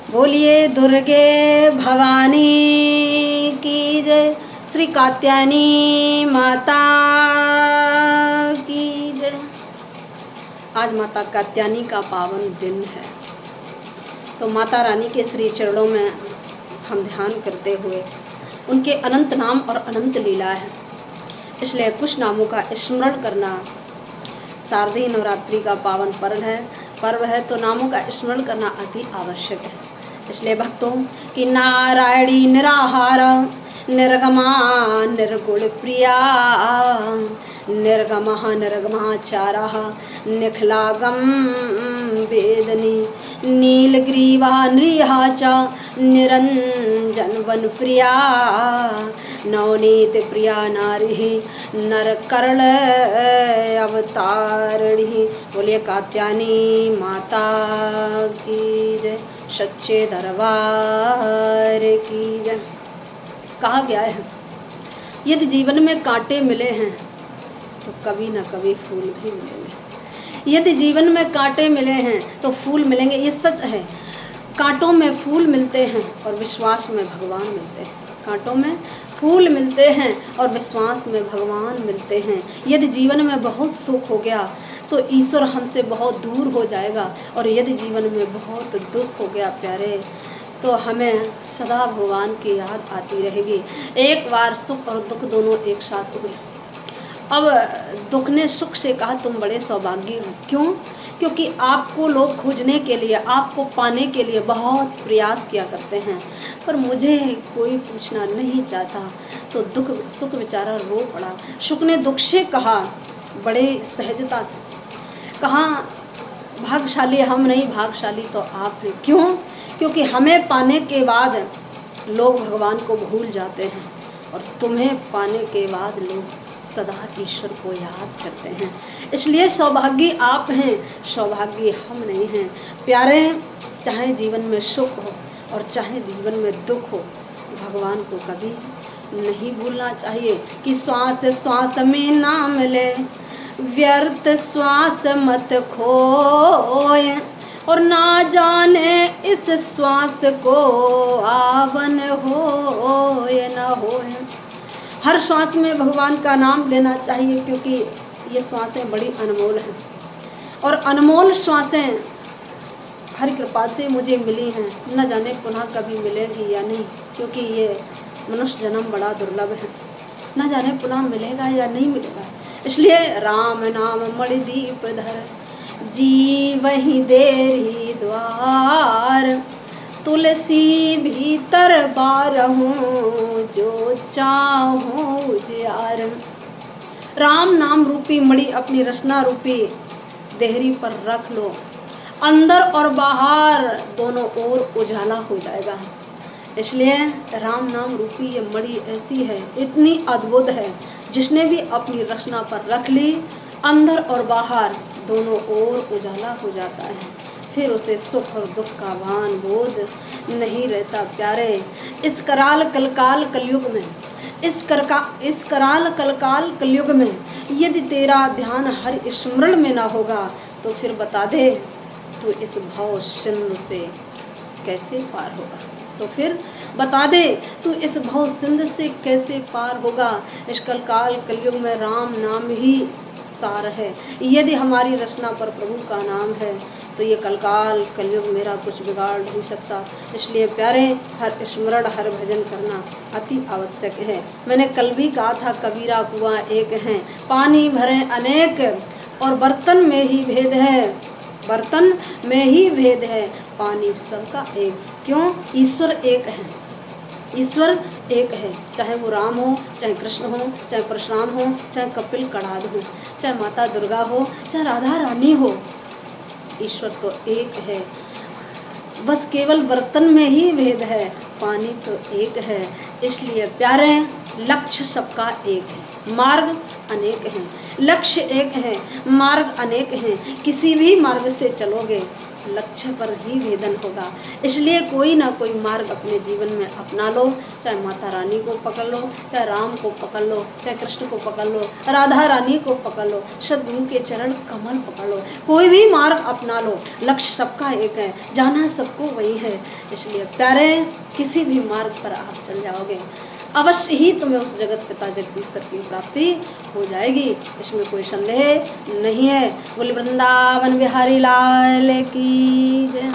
बोलिए दुर्गे भवानी की जय, श्री कात्यायनी माता की जय। आज माता कात्यायनी का पावन दिन है, तो माता रानी के श्री चरणों में हम ध्यान करते हुए उनके अनंत नाम और अनंत लीला है, इसलिए कुछ नामों का स्मरण करना शारदीय नवरात्रि का पावन पर्व है, तो नामों का स्मरण करना अति आवश्यक है। इसलिए भक्तों की नारायणी निराहार निर्गमा निर्गुण प्रिया निर्गमः निर्गमाचारः निखलागम वेदनी नीलग्रीवा नृहा च निरंजन वन प्रिया नवनीत प्रिया नारी नरकर्ण अवतारिणी। बोलिए कात्यायनी माता की जय, सच्चे दरबार की जय। कहा गया है यदि जीवन में कांटे मिले हैं तो कभी ना कभी फूल भी मिलेंगे। यदि जीवन में कांटे मिले हैं तो फूल मिलेंगे, ये सच है। कांटों में फूल मिलते हैं और विश्वास में भगवान मिलते हैं। कांटों में फूल मिलते हैं और विश्वास में भगवान मिलते हैं। यदि जीवन में बहुत सुख हो गया तो ईश्वर हमसे बहुत दूर हो जाएगा, और यदि जीवन में बहुत दुख हो गया प्यारे तो हमें सदा भगवान की याद आती रहेगी। एक बार सुख और दुख दोनों एक साथ हुए। अब दुख ने सुख से कहा तुम बड़े सौभाग्य हो। क्यों? क्योंकि आपको लोग खोजने के लिए, आपको पाने के लिए बहुत प्रयास किया करते हैं, पर मुझे कोई पूछना नहीं चाहता। तो सुख बेचारा रो पड़ा। सुख ने दुख से कहा बड़े सहजता से, कहा भाग्यशाली हम नहीं, भाग्यशाली तो आप हैं। क्यों? क्योंकि हमें पाने के बाद लोग भगवान को भूल जाते हैं, और तुम्हें पाने के बाद लोग सदा ईश्वर को याद करते हैं। इसलिए सौभाग्य आप हैं, सौभाग्य हम नहीं हैं। प्यारे, चाहे जीवन में सुख हो और चाहे जीवन में दुख हो, भगवान को कभी नहीं भूलना चाहिए कि श्वास श्वास में ना मिले, व्यर्थ श्वास मत खोए, और ना जाने इस श्वास को आवन हो या न हो। हर श्वास में भगवान का नाम लेना चाहिए, क्योंकि ये श्वासें बड़ी अनमोल हैं, और अनमोल श्वासें हरि कृपा से मुझे मिली हैं। न जाने पुनः कभी मिलेगी या नहीं, क्योंकि ये मनुष्य जन्म बड़ा दुर्लभ है। न जाने पुनः मिलेगा या नहीं मिलेगा। इसलिए राम नाम मणिदीप धर, जी वहीं देरी द्वार, तुलसी भीतर बारहूं जो चाहूं उजियार। राम नाम रूपी मणि अपनी रचना रूपी देहरी पर रख लो, अंदर और बाहर दोनों ओर उजाला हो जाएगा। इसलिए राम नाम रूपी ये मणि ऐसी है, इतनी अद्भुत है, जिसने भी अपनी रचना पर रख ली, अंदर और बाहर दोनों ओर उजाला हो जाता है। फिर उसे सुख और दुख का भान बोध नहीं रहता। प्यारे, इस कराल कलकाल कलयुग में, इस कराल कलकाल कलयुग में यदि तेरा ध्यान हर स्मरण में ना होगा तो फिर बता दे तू इस भव सिंधु से कैसे पार होगा। तो फिर बता दे तू इस भव सिंधु से कैसे पार होगा। इस कलकाल कलयुग में राम नाम ही सार है। यदि हमारी रचना पर प्रभु का नाम है तो ये कलकाल कलयुग मेरा कुछ बिगाड़ नहीं सकता। इसलिए प्यारे, हर स्मरण हर भजन करना अति आवश्यक है। मैंने कल भी कहा था कबीरा कुआं एक है, पानी भरे अनेक, और बर्तन में ही भेद है, बर्तन में ही भेद है, पानी सबका एक। क्यों? ईश्वर एक है, ईश्वर एक है। चाहे वो राम हो, चाहे कृष्ण हो, चाहे परशुराम हो, चाहे कपिल कड़ाद हो, चाहे माता दुर्गा हो, चाहे राधा रानी हो, ईश्वर तो एक है। बस केवल बर्तन में ही भेद है, पानी तो एक है। इसलिए प्यारे, लक्ष्य सबका एक है, मार्ग अनेक हैं। लक्ष्य एक है, मार्ग अनेक हैं। किसी भी मार्ग से चलोगे लक्ष्य पर ही भेदन होगा। इसलिए कोई ना कोई मार्ग अपने जीवन में अपना लो, चाहे माता रानी को पकड़ लो, चाहे राम को पकड़ लो, चाहे कृष्ण को पकड़ लो, राधा रानी को पकड़ लो, सद्गुरु के चरण कमल पकड़ लो, कोई भी मार्ग अपना लो, लक्ष्य सबका एक है, जाना सबको वही है। इसलिए प्यारे, किसी भी मार्ग पर आप चल जाओगे अवश्य ही तुम्हें उस जगत पिता जगदीश्वर की प्राप्ति हो जाएगी, इसमें कोई संदेह नहीं है। बोले वृंदावन बिहारी लाल की जय।